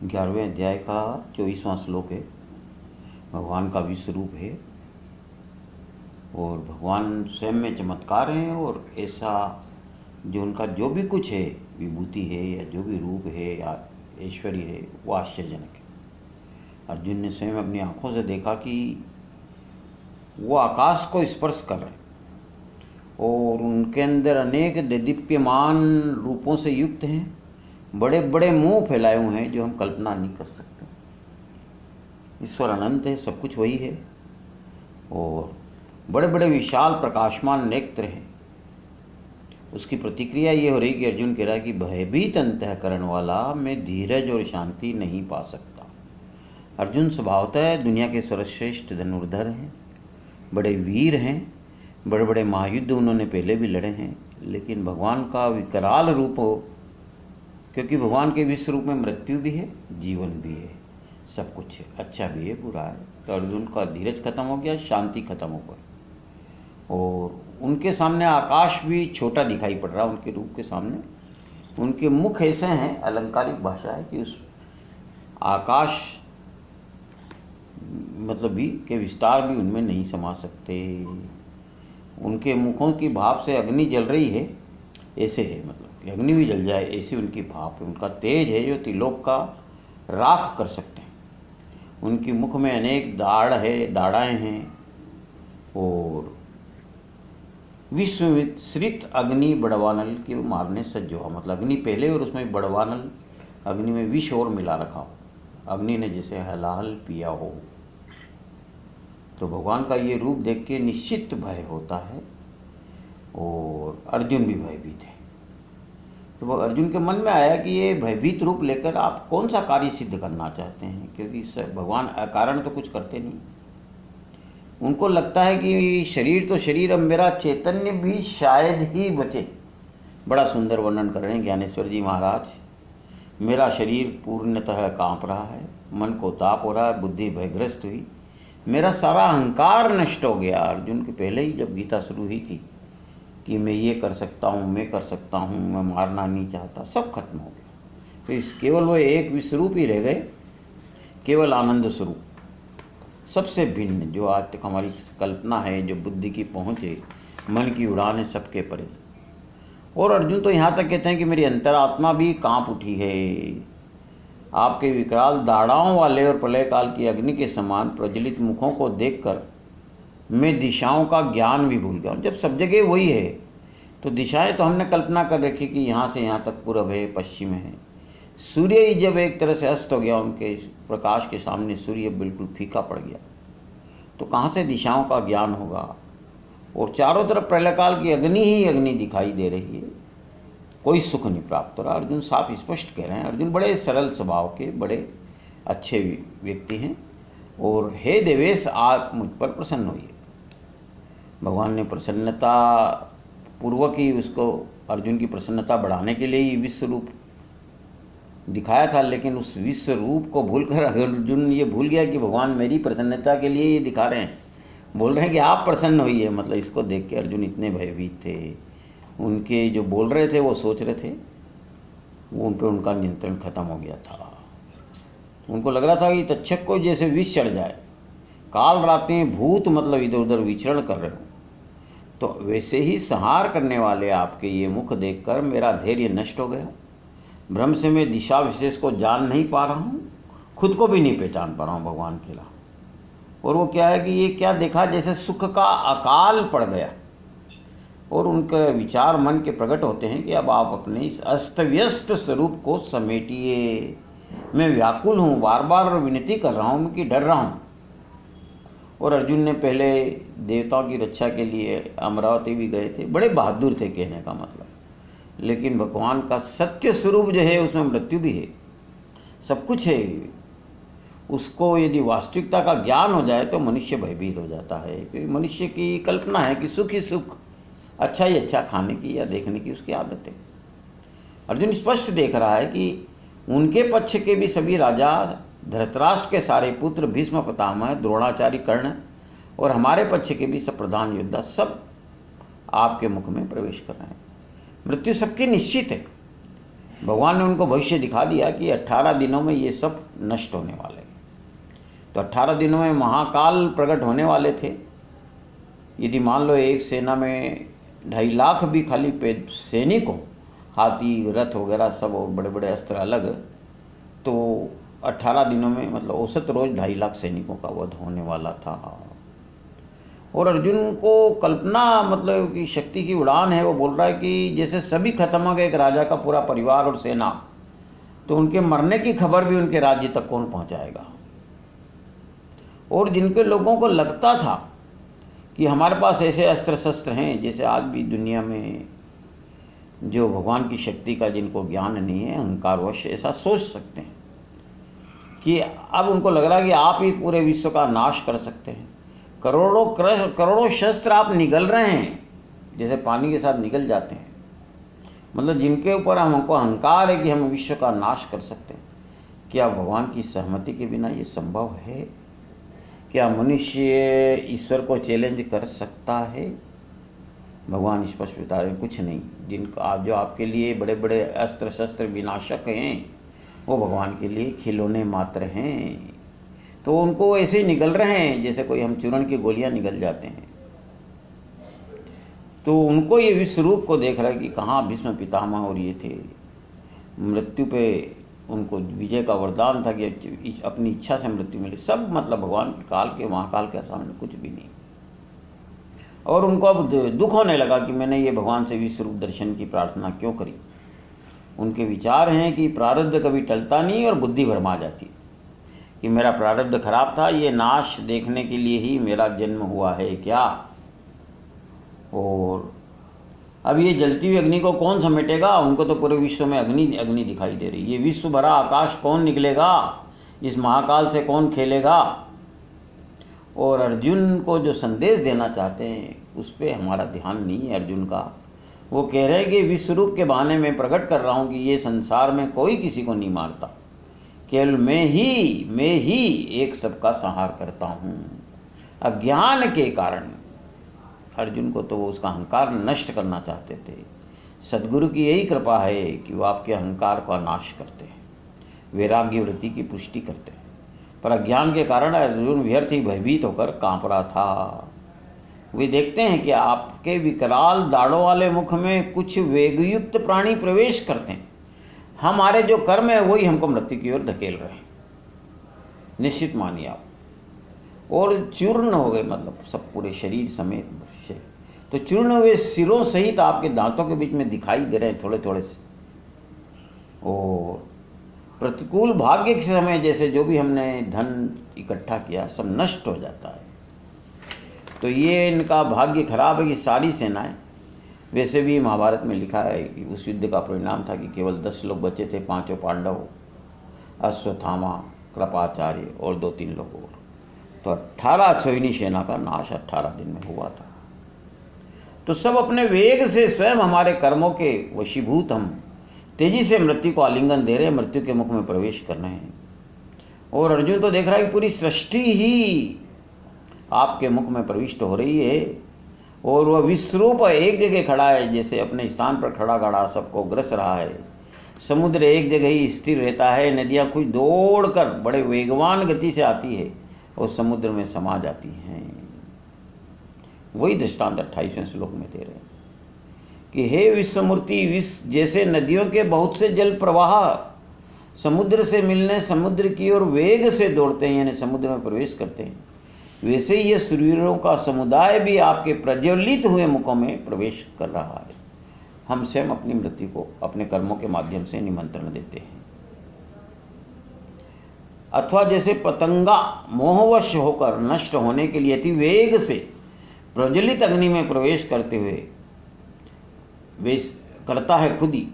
11वें अध्याय का 24वां श्लोक है। भगवान का विश्व रूप है और भगवान स्वयं में चमत्कार हैं और ऐसा जो उनका जो भी कुछ है, विभूति है या जो भी रूप है या ऐश्वर्य है, वो आश्चर्यजनक है। अर्जुन ने स्वयं अपनी आंखों से देखा कि वो आकाश को स्पर्श कर रहे हैं और उनके अंदर अनेक देदीप्यमान रूपों से युक्त हैं। बड़े बड़े मुंह फैलाए हुए हैं जो हम कल्पना नहीं कर सकते। ईश्वर अनंत है, सब कुछ वही है और बड़े बड़े विशाल प्रकाशमान नेत्र हैं। उसकी प्रतिक्रिया ये हो रही कि अर्जुन कह रहा है कि भयभीत अंतःकरण वाला मैं धीरज और शांति नहीं पा सकता। अर्जुन स्वभावतः दुनिया के सर्वश्रेष्ठ धनुर्धर हैं, बड़े वीर हैं, बड़े बड़े महायुद्ध उन्होंने पहले भी लड़े हैं, लेकिन भगवान का विकराल रूप हो, क्योंकि भगवान के विश्व रूप में मृत्यु भी है, जीवन भी है, सब कुछ है, अच्छा भी है, बुरा है। तो अर्जुन का धीरज खत्म हो गया, शांति खत्म हो गई और उनके सामने आकाश भी छोटा दिखाई पड़ रहा उनके रूप के सामने। उनके मुख ऐसे हैं, अलंकारिक भाषा है कि उस आकाश मतलब भी के विस्तार भी उनमें नहीं समा सकते। उनके मुखों की भाप से अग्नि जल रही है, ऐसे है, मतलब कि अग्नि भी जल जाए ऐसी उनकी भाप है। उनका तेज है जो त्रिलोक का राख कर सकते हैं। उनकी मुख में अनेक दाढ़ाएं हैं और विश्व विस्तृत अग्नि बड़वानल की मारने सज्ज हुआ। मतलब अग्नि पहले और उसमें बड़वानल, अग्नि में विष और मिला रखा हो, अग्नि ने जैसे हलाहल पिया हो। तो भगवान का ये रूप देख के निश्चित भय होता है और अर्जुन भी भयभीत है। तो वो अर्जुन के मन में आया कि ये भयभीत रूप लेकर आप कौन सा कार्य सिद्ध करना चाहते हैं, क्योंकि भगवान अकारण तो कुछ करते नहीं। उनको लगता है कि शरीर तो शरीर, अब मेरा चैतन्य भी शायद ही बचे। बड़ा सुंदर वर्णन कर रहे हैं ज्ञानेश्वर जी महाराज। मेरा शरीर पूर्णतः कांप रहा है, मन को ताप हो रहा है, बुद्धि भयग्रस्त हुई, मेरा सारा अहंकार नष्ट हो गया। अर्जुन के पहले ही जब गीता शुरू हुई थी कि मैं ये कर सकता हूँ, मैं कर सकता हूँ, मैं मारना नहीं चाहता, सब खत्म हो गया। तो इस केवल वो एक विश्वरूप ही रह गए, केवल आनंद स्वरूप, सबसे भिन्न, जो आज तक हमारी कल्पना है, जो बुद्धि की पहुँच है, मन की उड़ान है, सबके परे। और अर्जुन तो यहाँ तक कहते हैं कि मेरी अंतरात्मा भी कांप उठी है। आपके विकराल दाढ़ाओं वाले और प्रलय काल की अग्नि के समान प्रज्वलित मुखों को देखकर मैं दिशाओं का ज्ञान भी भूल गया। जब सब जगह वही है तो दिशाएं तो हमने कल्पना कर रखी कि यहाँ से यहाँ तक पूरब है, पश्चिम है। सूर्य ही जब एक तरह से अस्त हो गया, उनके प्रकाश के सामने सूर्य बिल्कुल फीका पड़ गया, तो कहाँ से दिशाओं का ज्ञान होगा। और चारों तरफ प्रलय काल की अग्नि ही अग्नि दिखाई दे रही है, कोई सुख नहीं प्राप्त हो रहा। अर्जुन साफ स्पष्ट कह रहे हैं। अर्जुन बड़े सरल स्वभाव के, बड़े अच्छे व्यक्ति हैं और हे देवेश, आप मुझ पर प्रसन्न होइए। भगवान ने प्रसन्नता पूर्वक ही उसको, अर्जुन की प्रसन्नता बढ़ाने के लिए ही विश्व रूप दिखाया था, लेकिन उस विश्व रूप को भूलकर अर्जुन ये भूल गया कि भगवान मेरी प्रसन्नता के लिए ये दिखा रहे हैं, बोल रहे हैं कि आप प्रसन्न होइए। मतलब इसको देख के अर्जुन इतने भयभीत थे। उनके जो बोल रहे थे, वो सोच रहे थे, वो उन पर उनका नियंत्रण खत्म हो गया था। उनको लग रहा था कि तक्षक को जैसे विष चढ़ जाए, काल रातें भूत मतलब इधर उधर विचरण कर रहे हो, तो वैसे ही संहार करने वाले आपके ये मुख देखकर मेरा धैर्य नष्ट हो गया। भ्रम से मैं दिशा विशेष को जान नहीं पा रहा हूँ, खुद को भी नहीं पहचान पा रहा हूँ भगवान के अलावा। और वो क्या है कि ये क्या देखा, जैसे सुख का अकाल पड़ गया। और उनके विचार मन के प्रकट होते हैं कि अब आप अपने इस अस्त व्यस्त स्वरूप को समेटिए। मैं व्याकुल हूँ, बार बार विनती कर रहा हूँ कि डर रहा हूँ। और अर्जुन ने पहले देवताओं की रक्षा के लिए अमरावती भी गए थे, बड़े बहादुर थे कहने का मतलब। लेकिन भगवान का सत्य स्वरूप जो है उसमें मृत्यु भी है, सब कुछ है। उसको यदि वास्तविकता का ज्ञान हो जाए तो मनुष्य भयभीत हो जाता है, क्योंकि मनुष्य की कल्पना है कि सुख ही सुख, अच्छा ही अच्छा खाने की या देखने की उसकी आदत है। अर्जुन स्पष्ट देख रहा है कि उनके पक्ष के भी सभी राजा, धृतराष्ट्र के सारे पुत्र, भीष्म पितामह, द्रोणाचार्य, कर्ण, और हमारे पक्ष के भी सब प्रधान योद्धा, सब आपके मुख में प्रवेश कर रहे हैं। मृत्यु सबकी निश्चित है, भगवान ने उनको भविष्य दिखा दिया कि 18 दिनों में ये सब नष्ट होने वाले। तो 18 दिनों में महाकाल प्रकट होने वाले थे। यदि मान लो एक सेना में 2.5 लाख भी खाली सैनिक हो, हाथी रथ वगैरह सब और बड़े बड़े अस्त्र अलग, तो 18 दिनों में मतलब औसत रोज 2.5 लाख सैनिकों का वध होने वाला था। और अर्जुन को कल्पना मतलब कि शक्ति की उड़ान है। वो बोल रहा है कि जैसे सभी खत्म हो गए, एक राजा का पूरा परिवार और सेना, तो उनके मरने की खबर भी उनके राज्य तक कौन पहुंचाएगा। और जिनके लोगों को लगता था कि हमारे पास ऐसे अस्त्र शस्त्र हैं, जैसे आज भी दुनिया में जो भगवान की शक्ति का जिनको ज्ञान नहीं है, अहंकारवश ऐसा सोच सकते हैं कि अब उनको लग रहा है कि आप ही पूरे विश्व का नाश कर सकते हैं। करोड़ों शस्त्र आप निगल रहे हैं, जैसे पानी के साथ निगल जाते हैं। मतलब जिनके ऊपर हमको अहंकार है कि हम विश्व का नाश कर सकते हैं। क्या भगवान की सहमति के बिना ये संभव है? क्या मनुष्य ईश्वर को चैलेंज कर सकता है? भगवान स्पष्ट बता रहे हैं, कुछ नहीं। जिनका जो आपके लिए बड़े बड़े अस्त्र शस्त्र विनाशक हैं, वो भगवान के लिए खिलौने मात्र हैं। तो उनको ऐसे ही निगल रहे हैं जैसे कोई हम चूर्ण की गोलियां निगल जाते हैं। तो उनको ये विश्व रूप को देख रहा है कि कहाँ भीष्म पितामह और ये थे। मृत्यु पे उनको विजय का वरदान था कि अपनी इच्छा से मृत्यु मिली। सब मतलब भगवान के काल के महाकाल के सामने कुछ भी नहीं। और उनको अब दुख होने लगा कि मैंने ये भगवान से विश्व रूप दर्शन की प्रार्थना क्यों करी। उनके विचार हैं कि प्रारब्ध कभी टलता नहीं और बुद्धि भरमा जाती कि मेरा प्रारब्ध खराब था, ये नाश देखने के लिए ही मेरा जन्म हुआ है क्या। और अब ये जलती हुई अग्नि को कौन समेटेगा? उनको तो पूरे विश्व में अग्नि अग्नि दिखाई दे रही। ये विश्व भरा आकाश कौन निकलेगा? इस महाकाल से कौन खेलेगा? और अर्जुन को जो संदेश देना चाहते हैं उस पर हमारा ध्यान नहीं है अर्जुन का। वो कह रहे हैं कि विश्व रूप के बहाने में प्रकट कर रहा हूँ कि ये संसार में कोई किसी को नहीं मारता, केवल मैं ही एक सबका संहार करता हूँ। अज्ञान के कारण अर्जुन को तो वो उसका अहंकार नष्ट करना चाहते थे। सद्गुरु की यही कृपा है कि वो आपके अहंकार का नाश करते हैं, वैराग्य वृत्ति की पुष्टि करते हैं। पर अज्ञान के कारण अर्जुन व्यर्थ ही भयभीत होकर कांप रहा था। वे देखते हैं कि आपके विकराल दाढ़ों वाले मुख में कुछ वेगयुक्त प्राणी प्रवेश करते हैं। हमारे जो कर्म है वही हमको मृत्यु की ओर धकेल रहे हैं, निश्चित मानिए आप। और चूर्ण हो गए, मतलब सब पूरे शरीर समेत तो चूर्ण हुए सिरों सहित आपके दांतों के बीच में दिखाई दे रहे हैं थोड़े थोड़े से। और प्रतिकूल भाग्य के समय जैसे जो भी हमने धन इकट्ठा किया सब नष्ट हो जाता है। तो ये इनका भाग्य खराब है कि सारी सेनाएं, वैसे भी महाभारत में लिखा है कि उस युद्ध का परिणाम था कि केवल 10 लोग बचे थे, 5 पांडव, अश्वत्थामा, कृपाचार्य और 2-3 लोग और। तो 18 अक्षोहिणी सेना का नाश 18 दिन में हुआ था। तो सब अपने वेग से स्वयं हमारे कर्मों के वशीभूत हम तेजी से मृत्यु को आलिंगन दे रहे हैं, मृत्यु के मुख में प्रवेश कर रहे हैं। और अर्जुन तो देख रहा है कि पूरी सृष्टि ही आपके मुख में प्रविष्ट हो रही है। और वह विश्वरूप एक जगह खड़ा है, जैसे अपने स्थान पर खड़ा खड़ा सबको ग्रस रहा है। समुद्र एक जगह ही स्थिर रहता है, नदियाँ कुछ दौड़कर बड़े वेगवान गति से आती है और समुद्र में समा जाती हैं। वही दृष्टांत 28वें श्लोक में दे रहे हैं कि हे विश्वमूर्ति, जैसे नदियों के बहुत से जल प्रवाह समुद्र से मिलने समुद्र की ओर वेग से दौड़ते हैं, यानी समुद्र में प्रवेश करते हैं, वैसे ही ये सूर्यों का समुदाय भी आपके प्रज्वलित हुए मुखों में प्रवेश कर रहा है। हम स्वयं अपनी मृत्यु को अपने कर्मों के माध्यम से निमंत्रण देते हैं। अथवा जैसे पतंगा मोहवश होकर नष्ट होने के लिए अति वेग से प्रज्वलित अग्नि में प्रवेश करते हुए वे करता है खुद ही,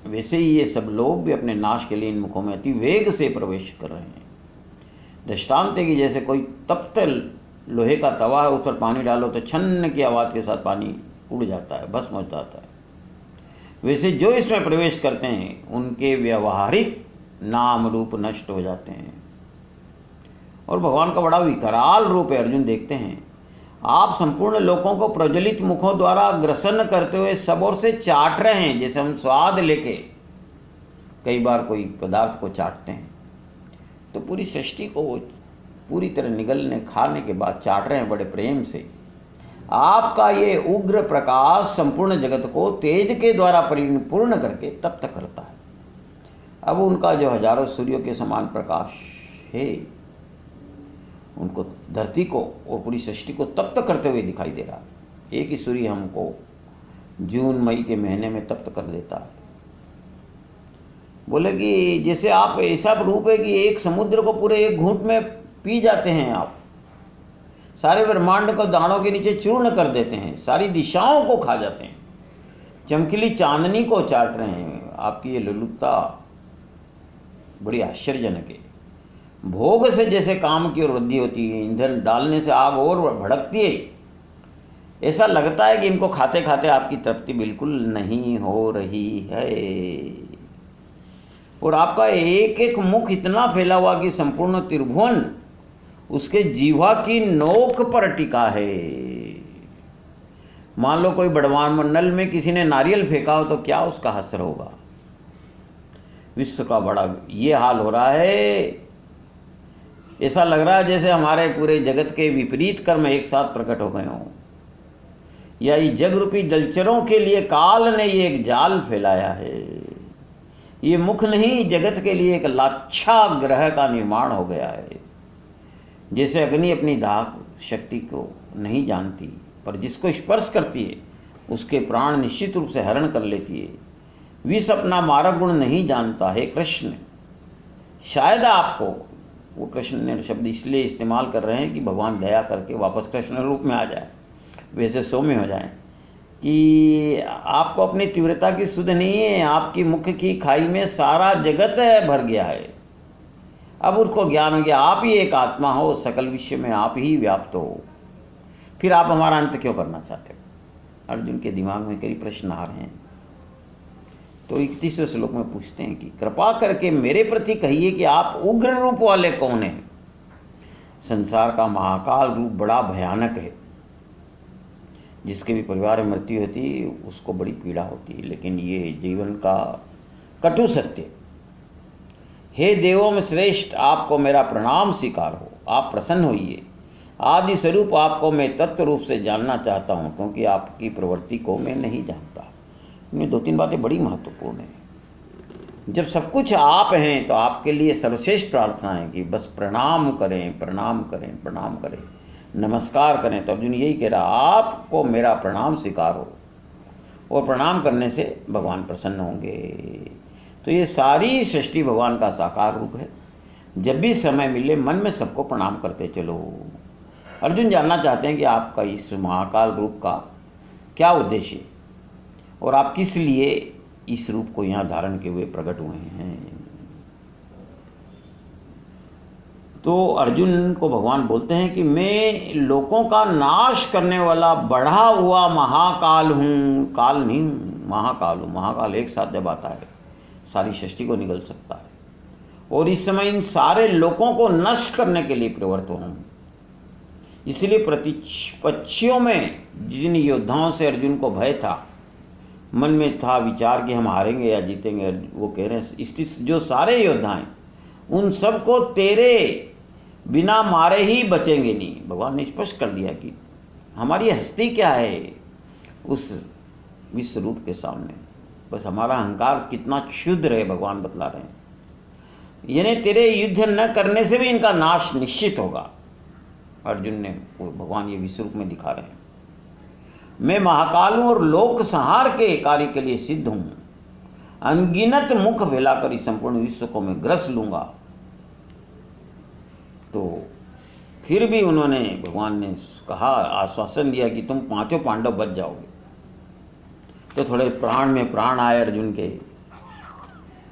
वैसे ही ये सब लोग भी अपने नाश के लिए इन मुखों में अति वेग से प्रवेश कर रहे हैं। दृष्टांत है कि जैसे कोई तप्त लोहे का तवा है, उस पर पानी डालो तो छन्न की आवाज़ के साथ पानी उड़ जाता है, भस्म हो जाता है। वैसे जो इसमें प्रवेश करते हैं उनके व्यवहारिक नाम रूप नष्ट हो जाते हैं। और भगवान का बड़ा विकराल रूप है। अर्जुन देखते हैं आप संपूर्ण लोगों को प्रज्वलित मुखों द्वारा ग्रसन करते हुए सब ओर से चाट रहे हैं, जैसे हम स्वाद लेके कई बार कोई पदार्थ को चाटते हैं तो पूरी सृष्टि को वो पूरी तरह निगलने खाने के बाद चाट रहे हैं बड़े प्रेम से। आपका ये उग्र प्रकाश संपूर्ण जगत को तेज के द्वारा परिपूर्ण करके तप्त करता है। अब उनका जो हजारों सूर्यों के समान प्रकाश है, उनको धरती को और पूरी सृष्टि को तप्त करते हुए दिखाई दे रहा है। एक ही सूर्य हमको जून मई के महीने में तप्त कर देता है। बोले कि जैसे आप ऐसा रूप है कि एक समुद्र को पूरे एक घूंट में पी जाते हैं, आप सारे ब्रह्मांड को दानों के नीचे चूर्ण कर देते हैं, सारी दिशाओं को खा जाते हैं, चमकीली चांदनी को चाट रहे हैं। आपकी ये लुलुपता बड़ी आश्चर्यजनक है। भोग से जैसे काम की ओर वृद्धि होती है, ईंधन डालने से आग और भड़कती है, ऐसा लगता है कि इनको खाते खाते आपकी तृप्ति बिल्कुल नहीं हो रही है। और आपका एक एक मुख इतना फैला हुआ कि संपूर्ण त्रिभुवन उसके जीवा की नोक पर टिका है। मान लो कोई बड़वान मंडल में किसी ने नारियल फेंका हो तो क्या उसका असर होगा। विश्व का बड़ा ये हाल हो रहा है। ऐसा लग रहा है जैसे हमारे पूरे जगत के विपरीत कर्म एक साथ प्रकट हो गए हों, या ये जग रूपी जलचरों के लिए काल ने ये एक जाल फैलाया है। ये मुख नहीं, जगत के लिए एक लाच्छा ग्रह का निर्माण हो गया है। जैसे अग्नि अपनी दाह शक्ति को नहीं जानती, पर जिसको स्पर्श करती है उसके प्राण निश्चित रूप से हरण कर लेती है। विष अपना मारक गुण नहीं जानता है कृष्ण। शायद आपको वो कृष्ण ने शब्द इसलिए इस्तेमाल कर रहे हैं कि भगवान दया करके वापस कृष्ण रूप में आ जाए, वैसे सौम्य हो जाए, कि आपको अपनी तीव्रता की सुध नहीं है। आपकी मुख की खाई में सारा जगत भर गया है। अब उसको ज्ञान हो गया आप ही एक आत्मा हो, सकल विश्व में आप ही व्याप्त हो, फिर आप हमारा अंत क्यों करना चाहते हो। अर्जुन के दिमाग में कई प्रश्न आ रहे हैं। तो 31वें श्लोक में पूछते हैं कि कृपा करके मेरे प्रति कहिए कि आप उग्र रूप वाले कौन हैं। संसार का महाकाल रूप बड़ा भयानक है। जिसके भी परिवार में मृत्यु होती है उसको बड़ी पीड़ा होती है, लेकिन ये जीवन का कटु सत्य। हे देवों में श्रेष्ठ, आपको मेरा प्रणाम स्वीकार हो, आप प्रसन्न होइए। आदि स्वरूप आपको मैं तत्व रूप से जानना चाहता हूँ, क्योंकि आपकी प्रवृत्ति को मैं नहीं जानता। इनमें 2-3 बातें बड़ी महत्वपूर्ण हैं। जब सब कुछ आप हैं तो आपके लिए सर्वश्रेष्ठ प्रार्थना है कि बस प्रणाम करें, प्रणाम करें, प्रणाम करें, नमस्कार करें। तो अर्जुन यही कह रहा, आपको मेरा प्रणाम स्वीकार हो, और प्रणाम करने से भगवान प्रसन्न होंगे। तो ये सारी सृष्टि भगवान का साकार रूप है। जब भी समय मिले मन में सबको प्रणाम करते चलो। अर्जुन जानना चाहते हैं कि आपका इस महाकाल रूप का क्या उद्देश्य है, और आप किस लिए इस रूप को यहाँ धारण किए हुए प्रकट हुए हैं। तो अर्जुन को भगवान बोलते हैं कि मैं लोगों का नाश करने वाला बढ़ा हुआ महाकाल हूँ। काल नहीं हूँ, महाकाल हूँ। महाकाल एक साथ जब आता है सारी सृष्टि को निगल सकता है, और इस समय इन सारे लोगों को नष्ट करने के लिए प्रवृत्त हूँ। इसलिए प्रतिपक्षियों में जिन योद्धाओं से अर्जुन को भय था, मन में था विचार कि हम हारेंगे या जीतेंगे, वो कह रहे हैं इस जो सारे योद्धा हैं उन सबको तेरे बिना मारे ही बचेंगे नहीं। भगवान ने स्पष्ट कर दिया कि हमारी हस्ती क्या है उस विश्व रूप के सामने। बस हमारा अहंकार कितना क्षुद्र है भगवान बतला रहे हैं। यानी तेरे युद्ध न करने से भी इनका नाश निश्चित होगा। अर्जुन ने भगवान ये विश्व रूप में दिखा रहे हैं। मैं महाकाल हूं और लोक संहार के कार्य के लिए सिद्ध हूं। अनगिनत मुख फैलाकर इस संपूर्ण विश्व को मैं ग्रस लूंगा। तो फिर भी उन्होंने, भगवान ने कहा, आश्वासन दिया कि तुम 5 पांडव बच जाओगे। तो थोड़े प्राण में प्राण आए अर्जुन के।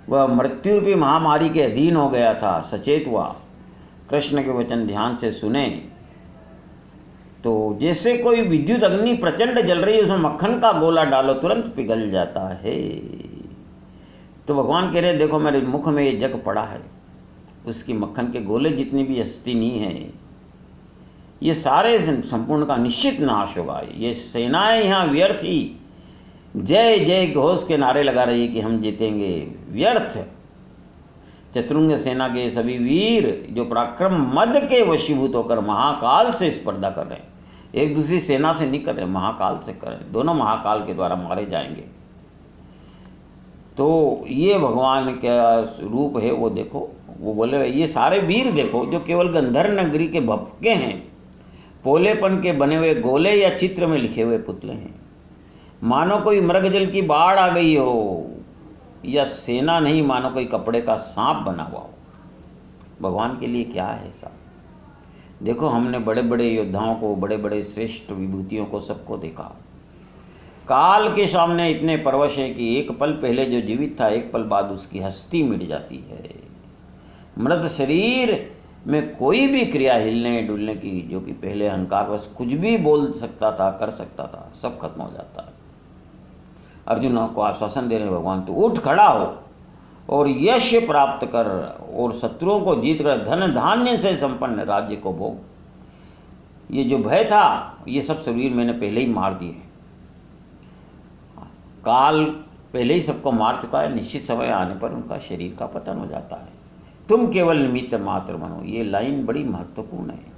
वह मृत्यु रूपी महामारी के अधीन हो गया था, सचेत हुआ, कृष्ण के वचन ध्यान से सुने। तो जैसे कोई विद्युत अग्नि प्रचंड जल रही है, उसमें मक्खन का गोला डालो तुरंत पिघल जाता है। तो भगवान कह रहे देखो मेरे मुख में ये जग पड़ा है, उसकी मक्खन के गोले जितनी भी हस्ती नहीं है, ये सारे संपूर्ण का निश्चित नाश होगा। ये सेनाएं यहाँ व्यर्थ ही जय जय घोष के नारे लगा रही है कि हम जीतेंगे, व्यर्थ चतुरंग सेना के सभी वीर जो पराक्रम मद के वशीभूत होकर महाकाल से स्पर्धा कर रहे हैं, एक दूसरी सेना से नहीं कर रहे, महाकाल से कर रहे, दोनों महाकाल के द्वारा मारे जाएंगे। तो ये भगवान का रूप है, वो देखो। वो बोले ये सारे वीर देखो जो केवल गंधर्व नगरी के भपके हैं, पोलेपन के बने हुए गोले या चित्र में लिखे हुए पुतले हैं, मानो कोई मृगजल की बाढ़ आ गई हो, या सेना नहीं मानो कोई कपड़े का सांप बना हुआ हो। भगवान के लिए क्या है ऐसा? देखो हमने बड़े बड़े योद्धाओं को, बड़े बड़े श्रेष्ठ विभूतियों को, सबको देखा, काल के सामने इतने परवश है कि एक पल पहले जो जीवित था, एक पल बाद उसकी हस्ती मिट जाती है। मृत शरीर में कोई भी क्रिया हिलने डुलने की, जो कि पहले अहंकारवश कुछ भी बोल सकता था, कर सकता था, सब खत्म हो जाता है। अर्जुन को आश्वासन दे रहे भगवान, तो उठ खड़ा हो और यश प्राप्त कर और शत्रुओं को जीत कर धन धान्य से संपन्न राज्य को भोग। ये जो भय था, ये सब शरीर मैंने पहले ही मार दिए। काल पहले ही सबको मार चुका है, निश्चित समय आने पर उनका शरीर का पतन हो जाता है। तुम केवल निमित्त मात्र बनो। ये लाइन बड़ी महत्वपूर्ण है।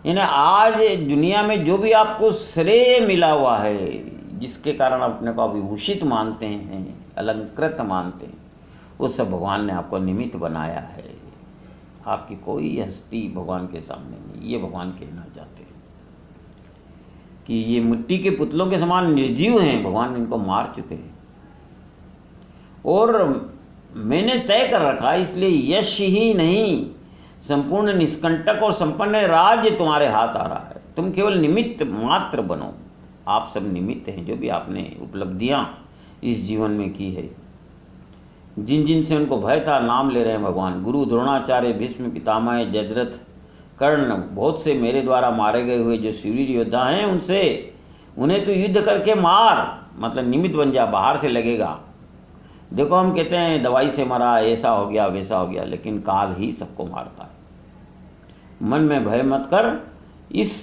यानी आज दुनिया में जो भी आपको श्रेय मिला हुआ है, जिसके कारण आप अपने को विभूषित मानते हैं, अलंकृत मानते हैं, वो सब भगवान ने आपको निमित्त बनाया है। आपकी कोई हस्ती भगवान के सामने नहीं। ये भगवान कहना चाहते हैं कि ये मिट्टी के पुतलों के समान निर्जीव हैं, भगवान इनको मार चुके हैं। और मैंने तय कर रखा, इसलिए यश ही नहीं, संपूर्ण निष्कंटक और संपन्न राज्य तुम्हारे हाथ आ रहा है। तुम केवल निमित्त मात्र बनो। आप सब निमित्त हैं, जो भी आपने उपलब्धियां इस जीवन में की है, जिन जिन से उनको भय था, नाम ले रहे हैं भगवान। गुरु द्रोणाचार्य, भीष्म पितामह, जयद्रथ, कर्ण, बहुत से मेरे द्वारा मारे गए हुए जो शूरवीर योद्धा हैं, उन्हें तो युद्ध करके मार, मतलब निमित्त बन जा, बाहर से लगेगा। देखो हम कहते हैं दवाई से मरा, ऐसा हो गया वैसा हो गया, लेकिन काल ही सबको मारता है। मन में भय मत कर, इस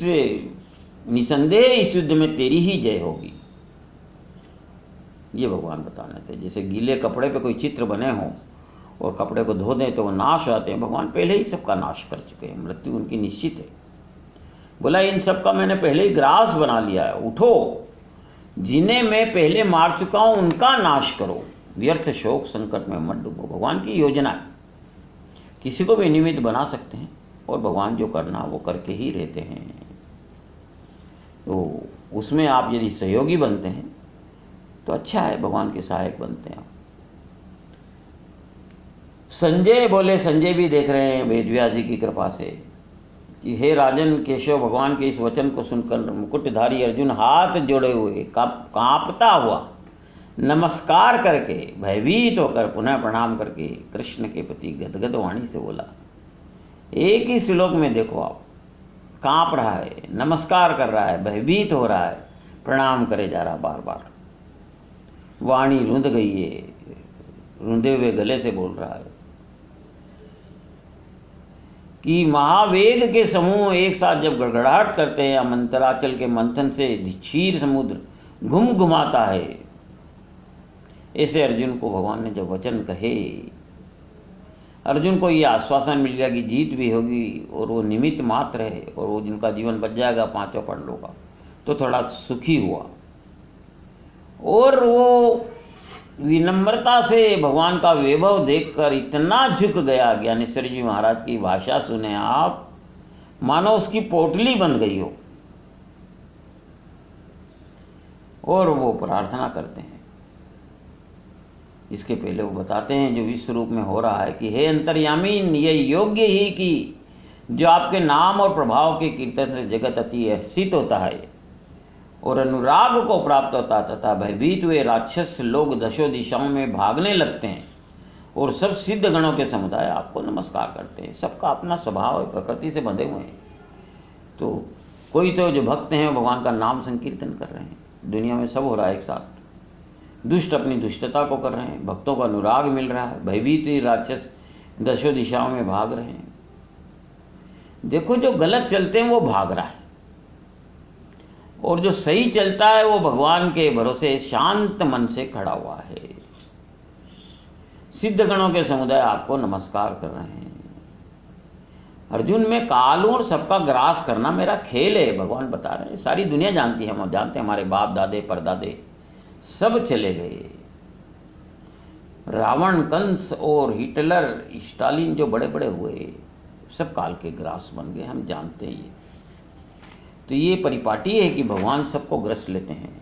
निसंदेह इस युद्ध में तेरी ही जय होगी। ये भगवान बताने थे। जैसे गीले कपड़े पे कोई चित्र बने हों और कपड़े को धो दें तो वो नाश आते हैं, भगवान पहले ही सबका नाश कर चुके हैं, मृत्यु उनकी निश्चित है। बोला इन सब का मैंने पहले ही ग्रास बना लिया है, उठो, जिन्हें मैं पहले मार चुका हूं उनका नाश करो, व्यर्थ शोक संकट में मत डूबो। भगवान की योजना है, किसी को भी निमित्त बना सकते हैं, और भगवान जो करना वो करके ही रहते हैं। तो उसमें आप यदि सहयोगी बनते हैं तो अच्छा है, भगवान के सहायक बनते हैं आप। संजय बोले, संजय भी देख रहे हैं वेदव्यास जी की कृपा से कि हे राजन केशव, भगवान के इस वचन को सुनकर मुकुटधारी अर्जुन हाथ जोड़े हुए कांपता हुआ नमस्कार करके, भयभीत होकर पुनः प्रणाम करके कृष्ण के प्रति गदगद वाणी से बोला। एक ही श्लोक में देखो आप, कांप रहा है, नमस्कार कर रहा है, भयभीत हो रहा है, प्रणाम करे जा रहा बार बार। वाणी रुंध गई है, रुंधे हुए गले से बोल रहा है कि महावेग के समूह एक साथ जब गड़गड़ाहट करते हैं, मंतराचल के मंथन से क्षीर समुद्र घुमाता है, ऐसे अर्जुन को भगवान ने जब वचन कहे, अर्जुन को ये आश्वासन मिल गया कि जीत भी होगी और वो निमित्त मात्र है और वो जिनका जीवन बच जाएगा पांचों पांडवों का, तो थोड़ा सुखी हुआ। और वो विनम्रता से भगवान का वैभव देखकर इतना झुक गया, ज्ञानेश्वर जी महाराज की भाषा सुने आप, मानो उसकी पोटली बंध गई हो। और वो प्रार्थना करते हैं। इसके पहले वो बताते हैं जो विश्व रूप में हो रहा है कि हे अंतर्यामी, ये योग्य ही कि जो आपके नाम और प्रभाव के कीर्तन से जगत अति हर्षित होता है और अनुराग को प्राप्त होता, तथा भयभीत हुए राक्षस लोग दशों दिशाओं में भागने लगते हैं और सब सिद्ध गणों के समुदाय आपको नमस्कार करते हैं। सबका अपना स्वभाव है, प्रकृति से बंधे हुए हैं। तो कोई तो जो भक्त हैं भगवान का नाम संकीर्तन कर रहे हैं, दुनिया में सब हो रहा है एक साथ। दुष्ट अपनी दुष्टता को कर रहे हैं, भक्तों को अनुराग मिल रहा है, भयभीत राक्षस दशों दिशाओं में भाग रहे हैं। देखो जो गलत चलते हैं वो भाग रहा है, और जो सही चलता है वो भगवान के भरोसे शांत मन से खड़ा हुआ है। सिद्ध गणों के समुदाय आपको नमस्कार कर रहे हैं। अर्जुन, मैं काल हूं और सबका ग्रास करना मेरा खेल है, भगवान बता रहे हैं। सारी दुनिया जानती है, हम जानते हैं, हमारे बाप दादे परदादे सब चले गए। रावण, कंस और हिटलर, स्टालिन जो बड़े बड़े हुए सब काल के ग्रास बन गए, हम जानते हैं ये। तो ये परिपाटी है कि भगवान सबको ग्रस लेते हैं।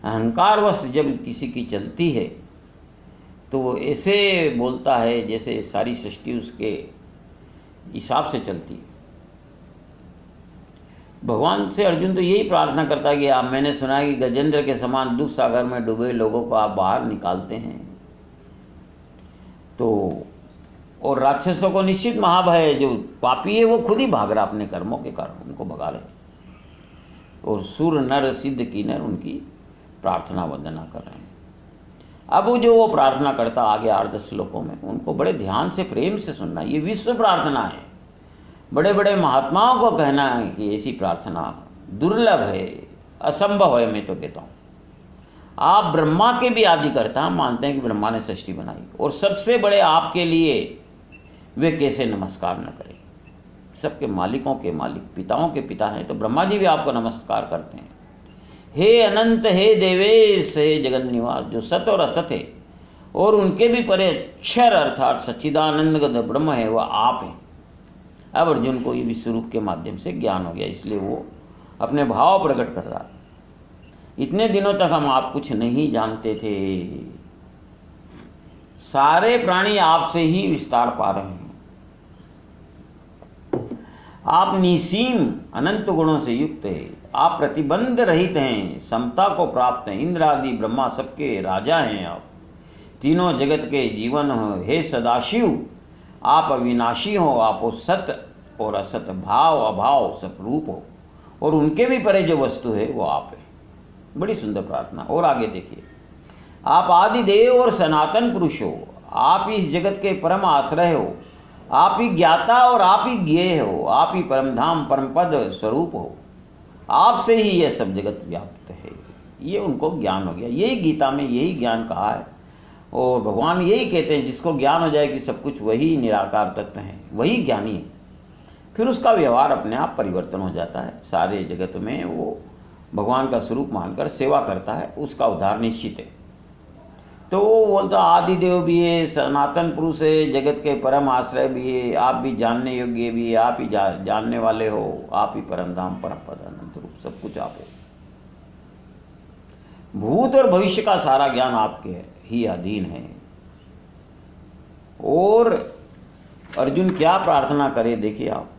अहंकारवश जब किसी की चलती है तो वो ऐसे बोलता है जैसे सारी सृष्टि उसके हिसाब से चलती है। भगवान से अर्जुन तो यही प्रार्थना करता है कि आप, मैंने सुना है कि गजेंद्र के समान दुख सागर में डूबे लोगों को आप बाहर निकालते हैं, तो और राक्षसों को निश्चित महाभय है, जो पापी है वो खुद ही भाग रहा अपने कर्मों के कारण, उनको भगा रहे, और सुर नर सिद्ध किन्नर उनकी प्रार्थना वंदना कर रहे हैं। अब जो वो प्रार्थना करता आगे 8-10 श्लोकों में, उनको बड़े ध्यान से प्रेम से सुनना। ये विश्व प्रार्थना है, बड़े बड़े महात्माओं को कहना है कि ऐसी प्रार्थना दुर्लभ है, असंभव है। मैं तो कहता हूँ आप ब्रह्मा के भी आदिकर्ता मानते हैं कि ब्रह्मा ने सृष्टि बनाई, और सबसे बड़े आपके लिए वे कैसे नमस्कार न करें। सबके मालिकों के मालिक, पिताओं के पिता हैं, तो ब्रह्मा जी भी आपको नमस्कार करते हैं। हे अनंत, हे देवेश, हे जगन निवास, जो सत और असत है और उनके भी परे अक्षर अर्थात सच्चिदानंद ब्रह्म है, वह आप हैं। अब अर्जुन को ये विश्वरूप के माध्यम से ज्ञान हो गया, इसलिए वो अपने भाव प्रकट कर रहा है। इतने दिनों तक हम आप कुछ नहीं जानते थे, सारे प्राणी आपसे ही विस्तार पा रहे हैं। आप निसीम अनंत गुणों से युक्त है, आप प्रतिबंध रहित हैं, समता को प्राप्त हैं, इंद्र आदि ब्रह्मा सबके राजा हैं। आप तीनों जगत के जीवन हो, हे सदाशिव, आप अविनाशी हो, आप हो सत और असत, भाव अभाव सब रूप हो, और उनके भी परे जो वस्तु है वो आप है। बड़ी सुंदर प्रार्थना। और आगे देखिए, आप आदि देव और सनातन पुरुष हो, आप इस जगत के परम आश्रय हो, आप ही ज्ञाता और आप ही ज्ञेय हो, आप ही परम धाम परम पद स्वरूप हो, आपसे ही यह सब जगत व्याप्त है। ये उनको ज्ञान हो गया। यही गीता में यही ज्ञान कहा है, और भगवान यही कहते हैं जिसको ज्ञान हो जाए कि सब कुछ वही निराकार तत्व है, वही ज्ञानी है, फिर उसका व्यवहार अपने आप परिवर्तन हो जाता है। सारे जगत में वो भगवान का स्वरूप मानकर सेवा करता है, उसका उद्धार निश्चित है। तो वो बोलता आदि देव भी है, सनातन पुरुष है, जगत के परम आश्रय भी है, आप भी जानने योग्य भी है, आप ही जानने वाले हो, आप ही परम धाम परम पद अनंत रूप, सब कुछ आप हो। भूत और भविष्य का सारा ज्ञान आपके ही अधीन है। और अर्जुन क्या प्रार्थना करे देखिए आप,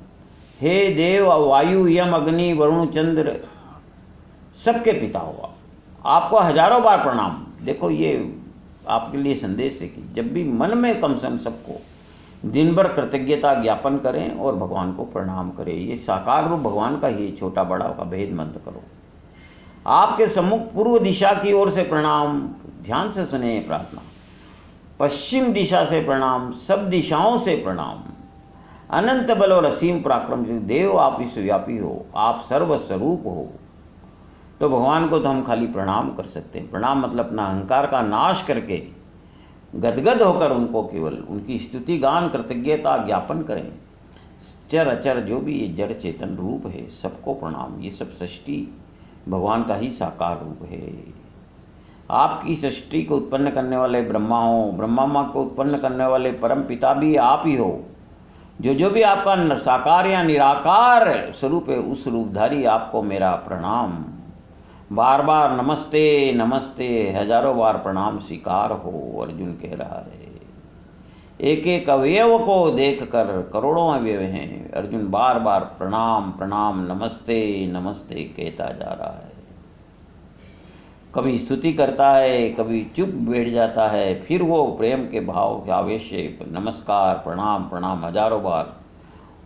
हे देव, वायु, यम, अग्नि, वरुण, चंद्र सबके पिता हुआ, आपको हजारों बार प्रणाम। देखो ये आपके लिए संदेश है कि जब भी मन में कम से कम सबको दिन भर कृतज्ञता ज्ञापन करें और भगवान को प्रणाम करें। ये साकार रूप भगवान का ही, छोटा बड़ा का भेद मत करो। आपके सम्मुख पूर्व दिशा की ओर से प्रणाम, ध्यान से सुने ये प्रार्थना। पश्चिम दिशा से प्रणाम, सब दिशाओं से प्रणाम। अनंत बल और असीम पराक्रम से देव, आप विश्वव्यापी हो, आप सर्वस्वरूप हो। तो भगवान को तो हम खाली प्रणाम कर सकते हैं। प्रणाम मतलब अपना अहंकार का नाश करके गदगद होकर उनको केवल उनकी स्तुति गान कृतज्ञता ज्ञापन करें। चर अचर जो भी ये जड़ चेतन रूप है सबको प्रणाम। ये सब सृष्टि भगवान का ही साकार रूप है। आपकी सृष्टि को उत्पन्न करने वाले ब्रह्मा हो, ब्रह्मा माँ को उत्पन्न करने वाले परम पिता भी आप ही हो। जो भी आपका साकार या निराकार स्वरूप है, उस रूपधारी आपको मेरा प्रणाम। बार बार नमस्ते नमस्ते, हजारों बार प्रणाम स्वीकार हो। अर्जुन कह रहा है, एक एक अवयव को देखकर करोड़ों अवयव हैं। अर्जुन बार बार प्रणाम प्रणाम नमस्ते नमस्ते कहता जा रहा है। कभी स्तुति करता है, कभी चुप बैठ जाता है, फिर वो प्रेम के भाव के आवेश से नमस्कार प्रणाम प्रणाम हजारों बार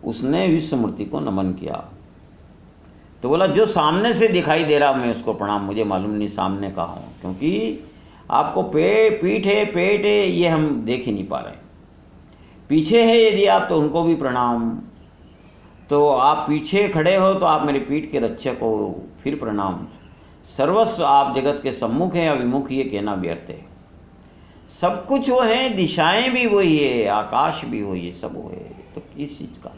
उसने विश्व मूर्ति को नमन किया। तो बोला जो सामने से दिखाई दे रहा मैं उसको प्रणाम, मुझे मालूम नहीं सामने कहाँ हूँ, क्योंकि आपको पीठ है पेट है ये हम देख ही नहीं पा रहे। पीछे है यदि आप तो उनको भी प्रणाम। तो आप पीछे खड़े हो तो आप मेरे पीठ के रक्षक हो, फिर प्रणाम। सर्वस्व आप जगत के सम्मुख हैं या विमुख ये कहना व्यर्थ है। सब कुछ वो है, दिशाएं भी वही है, आकाश भी वही है, सब वो है। तो किस चीज़ का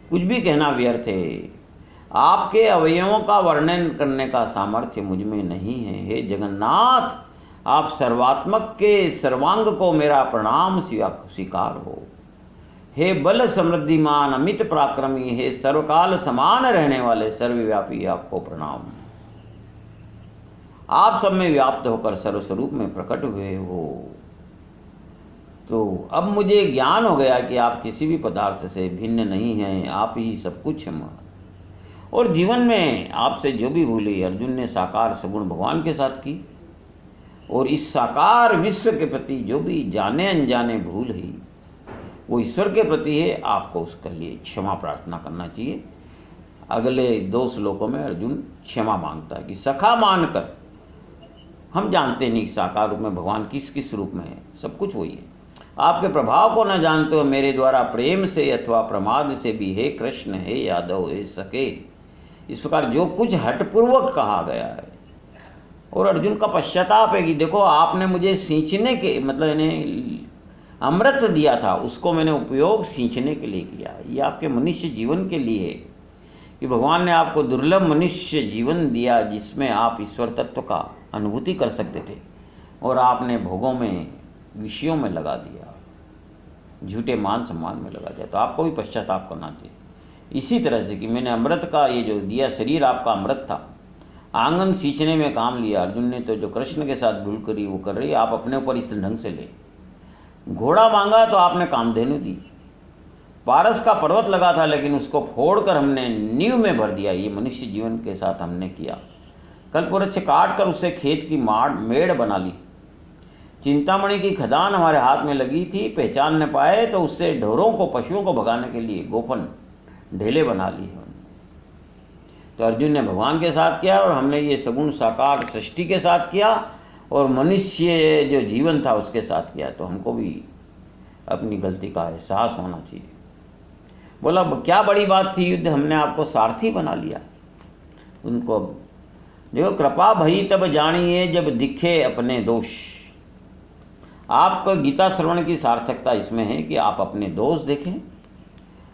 कुछ भी कहना व्यर्थ है। आपके अवयवों का वर्णन करने का सामर्थ्य मुझ में नहीं है। हे जगन्नाथ, आप सर्वात्मक के सर्वांग को मेरा प्रणाम स्वीकार हो। हे बल समृद्धिमान अमित पराक्रमी, हे सर्वकाल समान रहने वाले सर्वव्यापी, आपको प्रणाम। आप सब में व्याप्त होकर सर्वस्वरूप में प्रकट हुए हो। तो अब मुझे ज्ञान हो गया कि आप किसी भी पदार्थ से भिन्न नहीं हैं, आप ही सब कुछ हैं। और जीवन में आपसे जो भी भूली अर्जुन ने साकार सगुण भगवान के साथ की, और इस साकार विश्व के प्रति जो भी जाने अनजाने भूल है वो ईश्वर के प्रति है। आपको उसके लिए क्षमा प्रार्थना करना चाहिए। अगले 2 श्लोकों में अर्जुन क्षमा मांगता है कि सखा मानकर, हम जानते नहीं साकार रूप में भगवान किस किस रूप में है, सब कुछ वही है। आपके प्रभाव को न जानते हो, मेरे द्वारा प्रेम से अथवा प्रमाद से भी हे कृष्ण, हे यादव, हे सके, इस प्रकार जो कुछ हठपूर्वक कहा गया है। और अर्जुन का पश्चाताप है कि देखो आपने मुझे सींचने के मतलब इन्हें अमृत दिया था, उसको मैंने उपयोग सींचने के लिए किया। ये आपके मनुष्य जीवन के लिए है कि भगवान ने आपको दुर्लभ मनुष्य जीवन दिया जिसमें आप ईश्वर तत्व का अनुभूति कर सकते थे, और आपने भोगों में, विषयों में लगा दिया, झूठे मान सम्मान में लगा दिया। तो आपको भी पश्चाताप करना चाहिए इसी तरह से कि मैंने अमृत का ये जो दिया, शरीर आपका अमृत था, आंगन सींचने में काम लिया। अर्जुन ने तो जो कृष्ण के साथ भूल करी वो कर रही, आप अपने ऊपर इस ढंग से ले। घोड़ा मांगा तो आपने कामधेनु दी। पारस का पर्वत लगा था लेकिन उसको फोड़कर हमने नींव में भर दिया। ये मनुष्य जीवन के साथ हमने किया। कल्पवृक्ष काट कर उससे खेत की मेड़ बना ली। चिंतामणि की खदान हमारे हाथ में लगी थी, पहचान न पाए तो उससे ढोरों को, पशुओं को भगाने के लिए गोपन ढेले बना ली है। तो अर्जुन ने भगवान के साथ किया और हमने ये सगुण साकार सृष्टि के साथ किया, और मनुष्य जो जीवन था उसके साथ किया। तो हमको भी अपनी गलती का एहसास होना चाहिए। बोला क्या बड़ी बात थी युद्ध, हमने आपको सारथी बना लिया। उनको जो कृपा भई तब जानिए जब दिखे अपने दोष। आपको गीता श्रवण की सार्थकता इसमें है कि आप अपने दोष देखें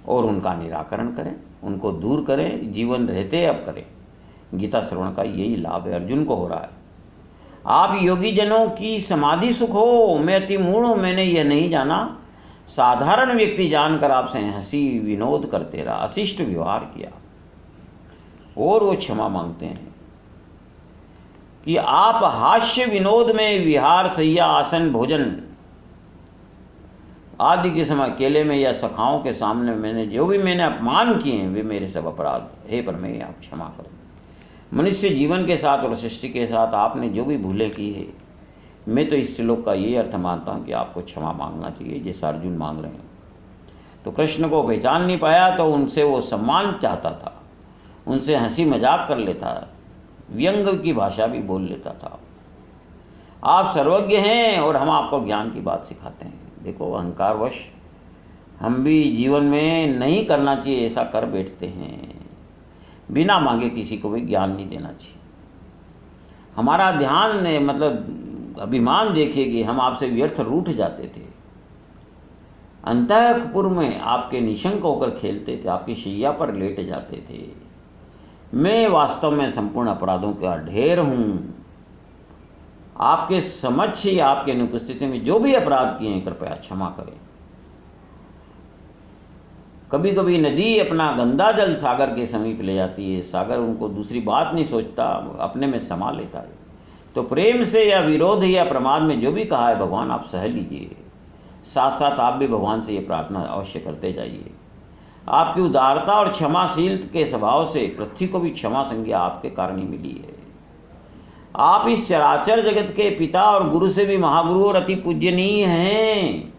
और उनका निराकरण करें, उनको दूर करें, जीवन रहते अब करें। गीता श्रवण का यही लाभ है, अर्जुन को हो रहा है। आप योगी जनों की समाधि सुख हो, मैं अति मूढ़ हूँ, मैंने यह नहीं जाना। साधारण व्यक्ति जानकर आपसे हंसी विनोद करते रहा, अशिष्ट व्यवहार किया। और वो क्षमा मांगते हैं कि आप हास्य विनोद में विहार, सैया, आसन, भोजन आदि के समय अकेले में या सखाओं के सामने मैंने जो भी मैंने अपमान किए हैं वे मेरे सब अपराध, हे परमेश्वर आप क्षमा करें। मनुष्य जीवन के साथ और सृष्टि के साथ आपने जो भी भूलें की है, मैं तो इस श्लोक का ये अर्थ मानता हूँ कि आपको क्षमा मांगना चाहिए जैसा अर्जुन मांग रहे हैं। तो कृष्ण को पहचान नहीं पाया तो उनसे वो सम्मान चाहता था, उनसे हंसी मजाक कर लेता, व्यंग की भाषा भी बोल लेता था। आप सर्वज्ञ हैं और हम आपको ज्ञान की बात सिखाते हैं। देखो अहंकारवश हम भी जीवन में नहीं करना चाहिए, ऐसा कर बैठते हैं। बिना मांगे किसी को भी ज्ञान नहीं देना चाहिए। हमारा ध्यान मतलब अभिमान देखिए कि हम आपसे व्यर्थ रूठ जाते थे। अंतःपुर में आपके निशंक होकर खेलते थे, आपकी शैया पर लेट जाते थे। मैं वास्तव में संपूर्ण अपराधों का ढेर हूँ। आपके समक्ष ही आपके अनुपस्थिति में जो भी अपराध किए हैं कृपया क्षमा करें। कभी कभी नदी अपना गंदा जल सागर के समीप ले जाती है, सागर उनको दूसरी बात नहीं सोचता, अपने में समा लेता है। तो प्रेम से या विरोध या प्रमाद में जो भी कहा है भगवान आप सह लीजिए। साथ साथ आप भी भगवान से ये प्रार्थना अवश्य करते जाइए। आपकी उदारता और क्षमाशील के स्वभाव से पृथ्वी को भी क्षमा संज्ञा आपके कारण ही मिली है। आप इस चराचर जगत के पिता और गुरु से भी महागुरु और अति पूजनीय हैं।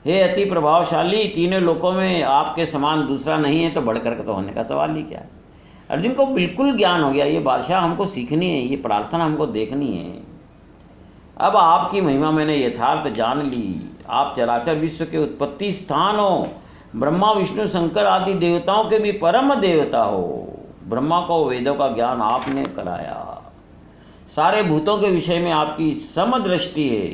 हे अति प्रभावशाली, तीनों लोकों में आपके समान दूसरा नहीं है, तो बढ़कर के तो होने का सवाल ही क्या है। अर्जुन को बिल्कुल ज्ञान हो गया, ये भाषा हमको सीखनी है, ये प्रार्थना हमको देखनी है। अब आपकी महिमा मैंने यथार्थ जान ली। आप चराचर विश्व के उत्पत्ति स्थान हो, ब्रह्मा विष्णु शंकर आदि देवताओं के भी परम देवता हो। ब्रह्मा को वेदों का ज्ञान आपने कराया, सारे भूतों के विषय में आपकी समदृष्टि है।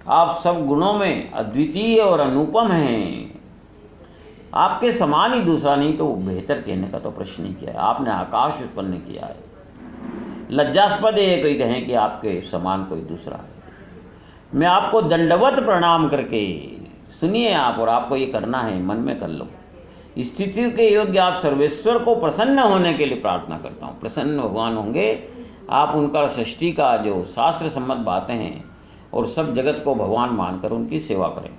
आप सब गुणों में अद्वितीय और अनुपम हैं। आपके समान ही दूसरा नहीं तो बेहतर कहने का तो प्रश्न ही किया है। आपने आकाश उत्पन्न किया है। लज्जास्पद है कोई कहे कि आपके समान कोई दूसरा है। मैं आपको दंडवत प्रणाम करके, सुनिए आप, और आपको ये करना है, मन में कर लो, स्थिति के योग्य आप सर्वेश्वर को प्रसन्न होने के लिए प्रार्थना करता हूँ। प्रसन्न भगवान होंगे आप, उनका सृष्टि का जो शास्त्र सम्मत बातें हैं और सब जगत को भगवान मानकर उनकी सेवा करें।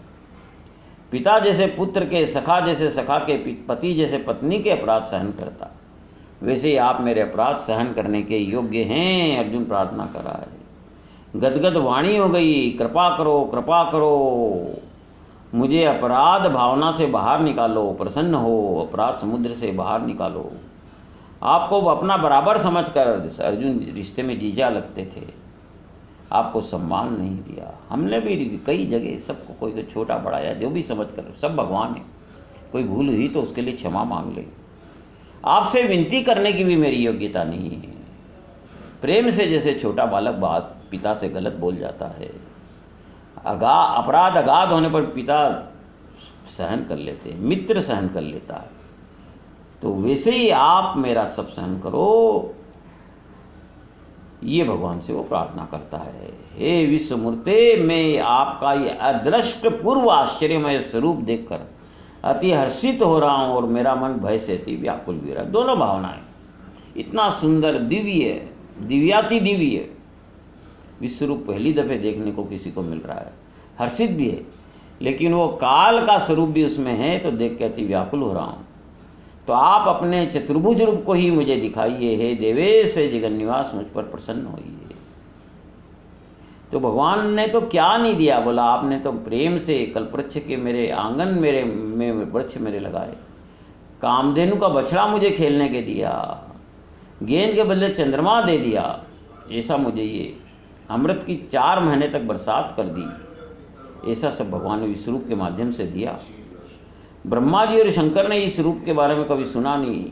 पिता जैसे पुत्र के, सखा जैसे सखा के, पति जैसे पत्नी के अपराध सहन करता, वैसे ही आप मेरे अपराध सहन करने के योग्य हैं। अर्जुन प्रार्थना कर रहा है। गदगद वाणी हो गई, कृपा करो, कृपा करो, मुझे अपराध भावना से बाहर निकालो, प्रसन्न हो, अपराध समुद्र से बाहर निकालो। आपको अपना बराबर समझकर अर्जुन रिश्ते में जीजा लगते थे, आपको सम्मान नहीं दिया। हमने भी कई जगह सबको, कोई तो छोटा बड़ा या जो भी समझ कर, सब भगवान है, कोई भूल हुई तो उसके लिए क्षमा मांग ले। आपसे विनती करने की भी मेरी योग्यता नहीं है। प्रेम से जैसे छोटा बालक बात पिता से गलत बोल जाता है, अपराध अगाध होने पर पिता सहन कर लेते हैं, मित्र सहन कर लेता है, तो वैसे ही आप मेरा सब सहन करो, ये भगवान से वो प्रार्थना करता है। हे विश्वमूर्ते, मैं आपका ये अदृष्ट पूर्व आश्चर्यमय स्वरूप देखकर अति हर्षित हो रहा हूँ और मेरा मन भय से अति व्याकुल भी रहा। दोनों भावनाएं, इतना सुंदर, दिव्य, दिव्याति दिव्य विश्वरूप पहली दफे देखने को किसी को मिल रहा है। हर्षित भी है, लेकिन वो काल का स्वरूप भी उसमें है, तो देख के अति व्याकुल हो रहा हूँ। तो आप अपने चतुर्भुज रूप को ही मुझे दिखाइए। हे देवेश जगन्निवास, मुझ पर प्रसन्न होइए। तो भगवान ने तो क्या नहीं दिया, बोला आपने तो प्रेम से कल्पवृक्ष के मेरे आंगन में वृक्ष मेरे लगाए, कामधेनु का बछड़ा मुझे खेलने के दिया, गेंद के बदले चंद्रमा दे दिया, ऐसा मुझे ये अमृत की 4 महीने तक बरसात कर दी, ऐसा सब भगवान ने इस रूप के माध्यम से दिया। ब्रह्मा जी और शंकर ने इस रूप के बारे में कभी सुना नहीं,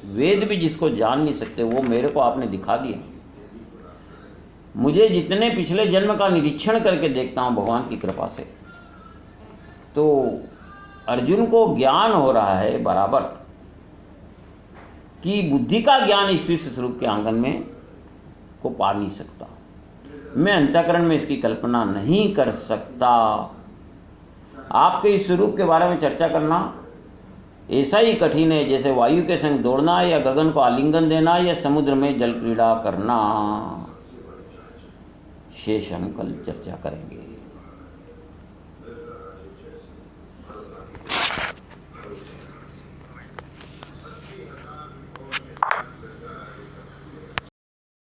वेद भी जिसको जान नहीं सकते वो मेरे को आपने दिखा दिया। मुझे जितने पिछले जन्म का निरीक्षण करके देखता हूँ भगवान की कृपा से, तो अर्जुन को ज्ञान हो रहा है बराबर कि बुद्धि का ज्ञान इस विश्व स्वरूप के आंगन में को पा नहीं सकता। मैं अंतःकरण में इसकी कल्पना नहीं कर सकता। आपके इस स्वरूप के बारे में चर्चा करना ऐसा ही कठिन है जैसे वायु के संग दौड़ना या गगन को आलिंगन देना या समुद्र में जल क्रीड़ा करना। शेष हम कल चर्चा करेंगे।